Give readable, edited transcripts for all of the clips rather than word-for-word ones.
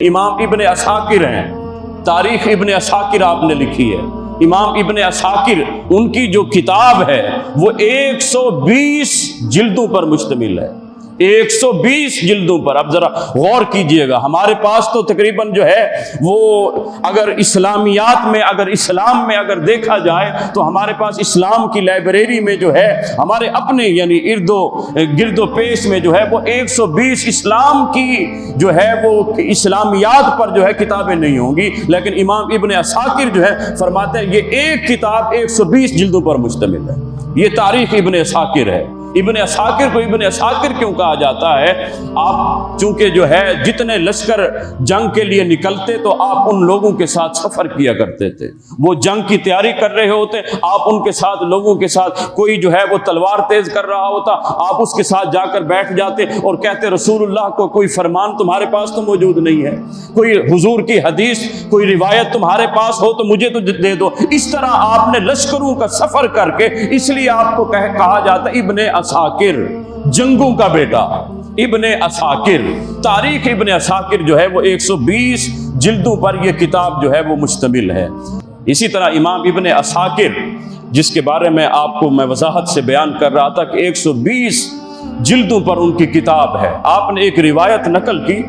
امام ابن عساکر ہیں، تاریخ ابن عساکر آپ نے لکھی ہے۔ امام ابن عساکر ان کی جو کتاب ہے وہ 120 جلدوں پر مشتمل ہے، 120 جلدوں پر۔ اب ذرا غور کیجئے گا، ہمارے پاس تو تقریباً جو ہے وہ اگر اسلامیات میں اسلام میں اگر دیکھا جائے تو ہمارے پاس اسلام کی لائبریری میں جو ہے ہمارے اپنے یعنی گرد و پیش میں جو ہے وہ 120 اسلام کی جو ہے وہ اسلامیات پر جو ہے کتابیں نہیں ہوں گی، لیکن امام ابن عساکر جو ہے فرماتے ہیں یہ ایک کتاب 120 جلدوں پر مشتمل ہے۔ یہ تاریخ ابن عساکر ہے۔ ابن عساکر کو ابن عساکر کیوں کہا جاتا ہے؟ آپ چونکہ جو ہے جتنے لشکر جنگ کے لیے نکلتے تو آپ ان لوگوں کے ساتھ سفر کیا کرتے تھے، وہ جنگ کی تیاری کر رہے ہوتے، آپ ان کے ساتھ لوگوں کے ساتھ، کوئی جو ہے وہ تلوار تیز کر رہا ہوتا، آپ اس کے ساتھ جا کر بیٹھ جاتے اور کہتے رسول اللہ کو کوئی فرمان تمہارے پاس تو موجود نہیں ہے، کوئی حضور کی حدیث کوئی روایت تمہارے پاس ہو تو مجھے تو دے دو۔ اس طرح آپ نے لشکروں کا سفر کر کے، اس لیے آپ کو کہا جاتا ہے ابن عساکر، جنگوں کا بیٹا ابن عساکر۔ تاریخ ابن عساکر جو ہے وہ 120 جلدوں پر یہ کتاب جو ہے وہ مشتمل ہے۔ اسی طرح امام ابن عساکر جس کے بارے میں آپ کو میں وضاحت سے بیان کر رہا تھا کہ 120 جلدوں پر ان کی کتاب ہے۔ آپ نے ایک روایت نقل کی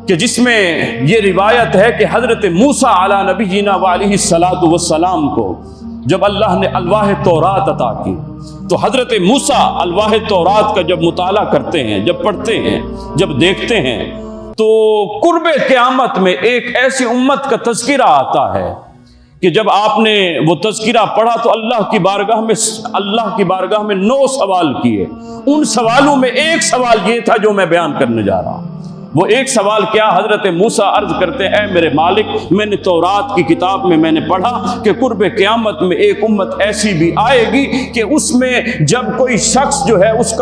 کہ جس میں یہ روایت ہے کہ حضرت موسیٰ علی نبینا وعلیہ الصلاۃ والسلام کو جب اللہ نے الواح تورات عطا کی تو حضرت موسیٰ الواح تورات کا جب مطالعہ کرتے ہیں، جب پڑھتے ہیں، جب دیکھتے ہیں تو قرب قیامت میں ایک ایسی امت کا تذکرہ آتا ہے کہ جب آپ نے وہ تذکرہ پڑھا تو اللہ کی بارگاہ میں 9 سوال کیے۔ ان سوالوں میں ایک سوال یہ تھا جو میں بیان کرنے جا رہا ہوں۔ وہ ایک سوال کیا؟ حضرت موسیٰ عرض کرتے ہیں اے میرے مالک، میں نے تورات کی کتاب میں میں نے پڑھا کہ قرب قیامت میں ایک امت ایسی بھی آئے گی کہ اس میں جب کوئی شخص جو ہے اس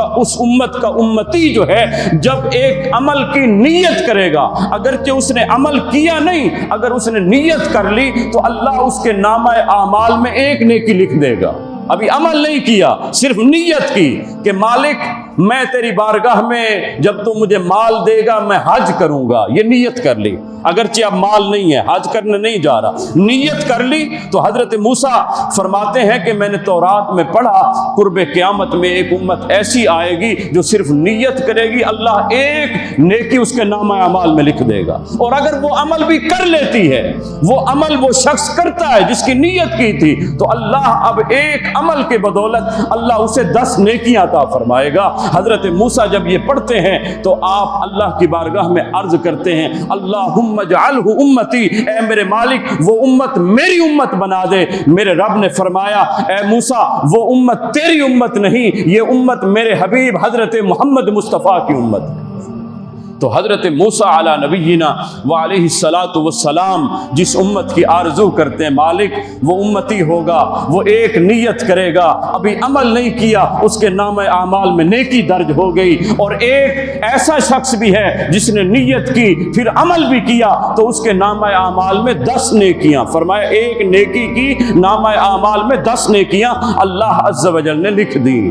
امت کا امتی جو ہے جب ایک عمل کی نیت کرے گا، اگرچہ اس نے عمل کیا نہیں، اگر اس نے نیت کر لی تو اللہ اس کے نامہ اعمال میں ایک نیکی لکھ دے گا۔ ابھی عمل نہیں کیا، صرف نیت کی کہ مالک میں تیری بارگاہ میں جب تو مجھے مال دے گا میں حج کروں گا، یہ نیت کر لی، اگرچہ اب مال نہیں ہے، حج کرنے نہیں جا رہا، نیت کر لی۔ تو حضرت موسیٰ فرماتے ہیں کہ میں نے تورات میں پڑھا قرب قیامت میں ایک امت ایسی آئے گی جو صرف نیت کرے گی، اللہ ایک نیکی اس کے نامہ اعمال میں لکھ دے گا، اور اگر وہ عمل بھی کر لیتی ہے، وہ عمل وہ شخص کرتا ہے جس کی نیت کی تھی، تو اللہ اب ایک عمل کے بدولت اللہ اسے 10 نیکیاں عطا فرمائے گا۔ حضرت موسیٰ جب یہ پڑھتے ہیں تو آپ اللہ کی بارگاہ میں عرض کرتے ہیں اللہم اجعلہ امتی، اے میرے مالک وہ امت میری امت بنا دے۔ میرے رب نے فرمایا اے موسیٰ وہ امت تیری امت نہیں، یہ امت میرے حبیب حضرت محمد مصطفیٰ کی امت ہے۔ تو حضرت موسیٰ علی نبینا وعلیہ الصلاۃ والسلام جس امت کی آرزو کرتے ہیں مالک وہ امتی ہوگا، وہ ایک نیت کرے گا، ابھی عمل نہیں کیا، اس کے نامہ اعمال میں نیکی درج ہو گئی، اور ایک ایسا شخص بھی ہے جس نے نیت کی پھر عمل بھی کیا تو اس کے نامہ اعمال میں 10 نیکیاں، فرمایا ایک نیکی کی نامہ اعمال میں 10 نیکیاں اللہ عز و جل نے لکھ دی۔